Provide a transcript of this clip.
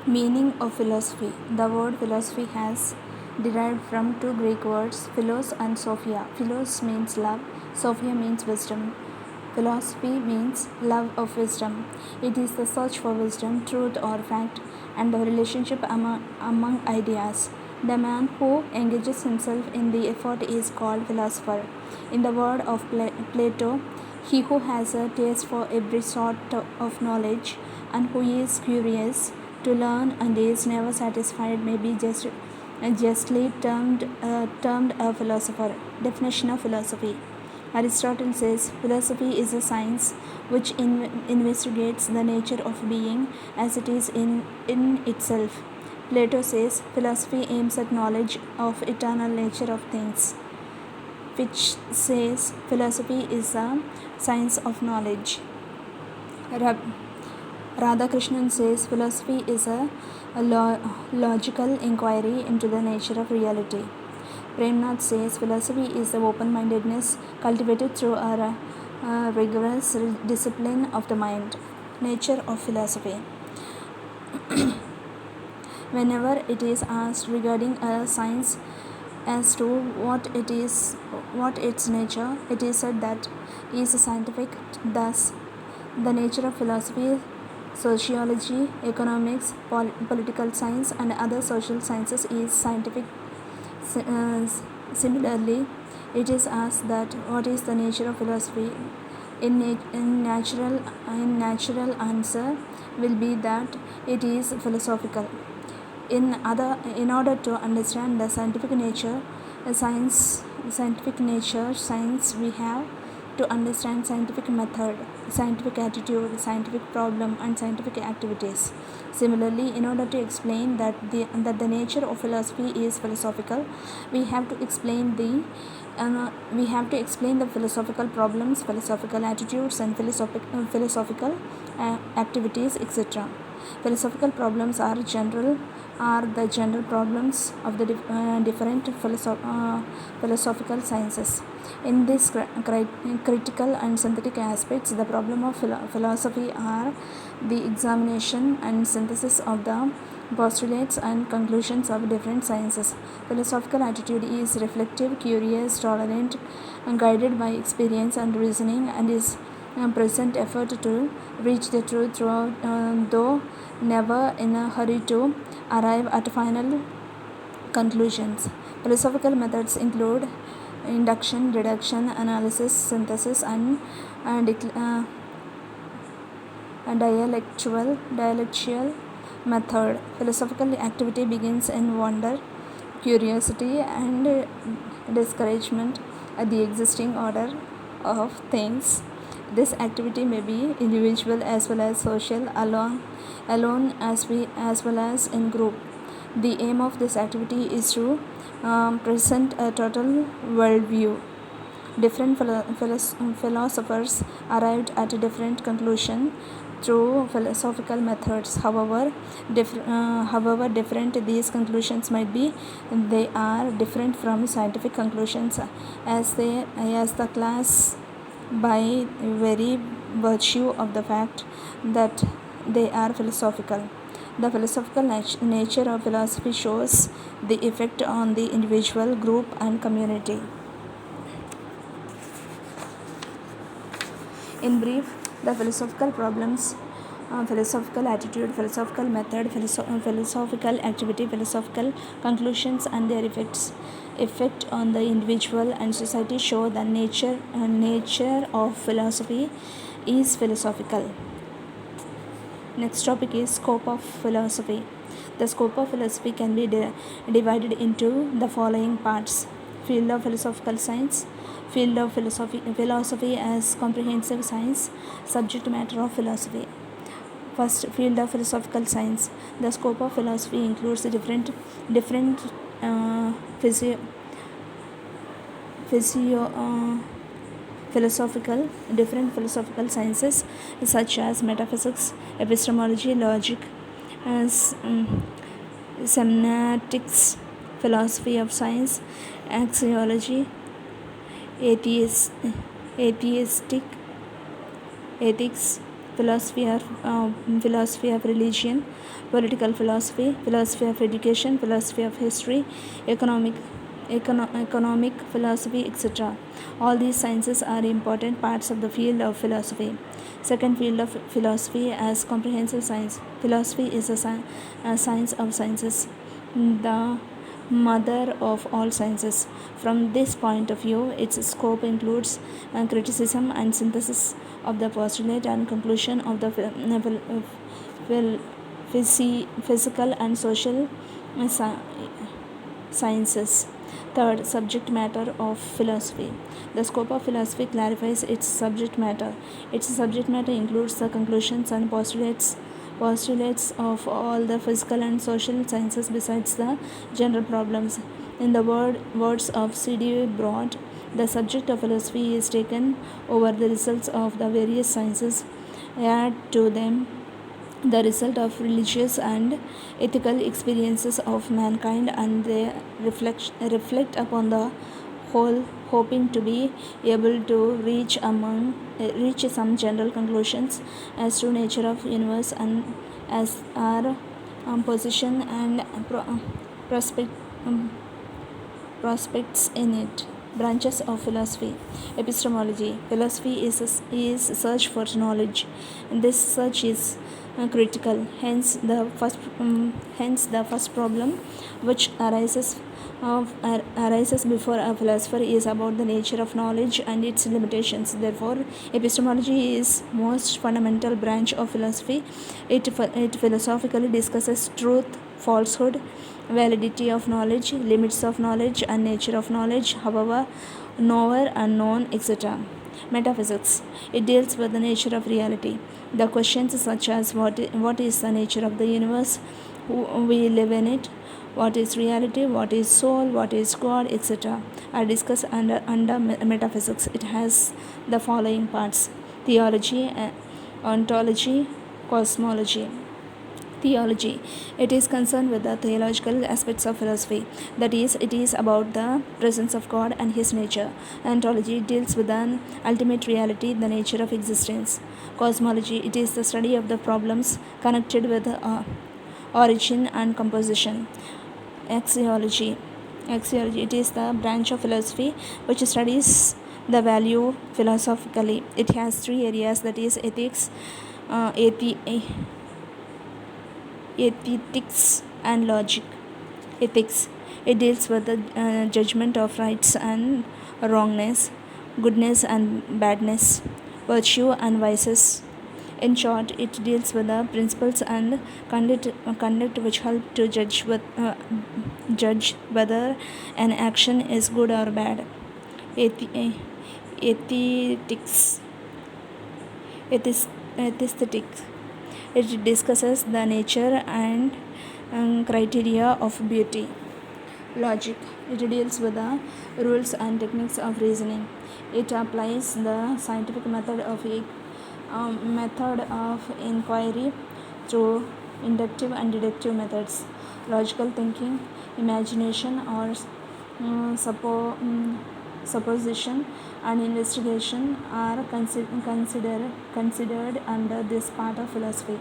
Meaning of philosophy. The word philosophy has derived from two Greek words, philos and sophia. Philos means love, sophia means wisdom. Philosophy means love of wisdom. It is the search for wisdom, truth, or fact, and the relationship among ideas. The man who engages himself in the effort is called philosopher. In the word of Plato, he who has a taste for every sort of knowledge and who is curious to learn and is never satisfied may be justly termed a philosopher. Definition of philosophy. Aristotle says philosophy is a science which investigates the nature of being as it is in itself. Plato says philosophy aims at knowledge of eternal nature of things, which says philosophy is a science of knowledge. Radhakrishnan says philosophy is a logical inquiry into the nature of reality. Premnath says philosophy is the open-mindedness cultivated through a rigorous discipline of the mind. Nature of philosophy. Whenever it is asked regarding a science as to what its nature, it is said that is scientific. Thus, the nature of philosophy, sociology, economics, political science, and other social sciences is scientific. Similarly, it is asked that what is the nature of philosophy. In natural answer will be that it is philosophical. In order to understand the scientific nature, science, we have to understand scientific method, scientific attitude, scientific problem, and scientific activities. Similarly, in order to explain that the nature of philosophy is philosophical, we have to explain the philosophical problems, philosophical attitudes, and philosophical activities, etc. Philosophical problems are the general problems of the different philosophical sciences. In these critical and synthetic aspects, the problem of philosophy are the examination and synthesis of the postulates and conclusions of different sciences. Philosophical attitude is reflective, curious, tolerant, and guided by experience and reasoning, and is present effort to reach the truth throughout, though never in a hurry to arrive at final conclusions. Philosophical methods include induction, deduction, analysis, synthesis, and dialectual method. Philosophical activity begins in wonder, curiosity, and discouragement at the existing order of things. This activity may be individual as well as social, alone as well as in group. The aim of this activity is to present a total worldview. Different philosophers arrived at a different conclusion through philosophical methods. However different these conclusions might be, they are different from scientific conclusions as the class by very virtue of the fact that they are philosophical. The philosophical nature of philosophy shows the effect on the individual, group, and community. In brief, the philosophical problems, philosophical attitude, philosophical method, philosophical activity, philosophical conclusions, and their effect on the individual and society show the nature of philosophy is philosophical. Next topic is scope of philosophy. The scope of philosophy can be divided into the following parts: field of philosophical science, field of philosophy as comprehensive science, subject matter of philosophy. First, field of philosophical science. The scope of philosophy includes different different philosophical sciences such as metaphysics, epistemology, logic, semiotics, philosophy of science, axiology, atheistic ethics, philosophy of religion, political philosophy, philosophy of education, philosophy of history, economic economic philosophy, etc. All these sciences are important parts of the field of philosophy. Second field of philosophy as comprehensive science. Philosophy is a science of sciences, the mother of all sciences. From this point of view, its scope includes criticism and synthesis of the postulate and conclusion of the physical and social sciences. Third, subject matter of philosophy. The scope of philosophy clarifies its subject matter. Its subject matter includes the conclusions and postulates of all the physical and social sciences besides the general problems. In the words of C.D. Broad, the subject of philosophy is taken over the results of the various sciences, add to them the result of religious and ethical experiences of mankind, and they reflect upon the whole, hoping to be able to reach some general conclusions as to nature of universe and as our position and prospect, um, prospects in it. Branches of philosophy. Epistemology. Philosophy is search for knowledge. This search is critical. Hence the first problem which arises before a philosopher is about the nature of knowledge and its limitations. Therefore, epistemology is most fundamental branch of philosophy. It philosophically discusses truth, falsehood, validity of knowledge, limits of knowledge, and nature of knowledge, however, knower, unknown, etc. Metaphysics. It deals with the nature of reality. The questions such as what is the nature of the universe, we live in it, what is reality, what is soul, what is God, etc. are discussed under metaphysics. It has the following parts: theology, ontology, cosmology. Theology. It is concerned with the theological aspects of philosophy. That is, it is about the presence of God and His nature. Ontology deals with the ultimate reality, the nature of existence. Cosmology. It is the study of the problems connected with origin and composition. Axiology. Axiology. It is the branch of philosophy which studies the value philosophically. It has three areas, that is ethics, ethics and logic. Ethics. It deals with the judgment of rights and wrongness, goodness and badness, virtue and vices. In short, it deals with the principles and conduct which help to judge whether an action is good or bad. Ethics. Aesthetics. It discusses the nature and criteria of beauty. Logic. It deals with the rules and techniques of reasoning. It applies the scientific method of inquiry through inductive and deductive methods. Logical thinking, imagination or supposition and investigation are considered under this part of philosophy.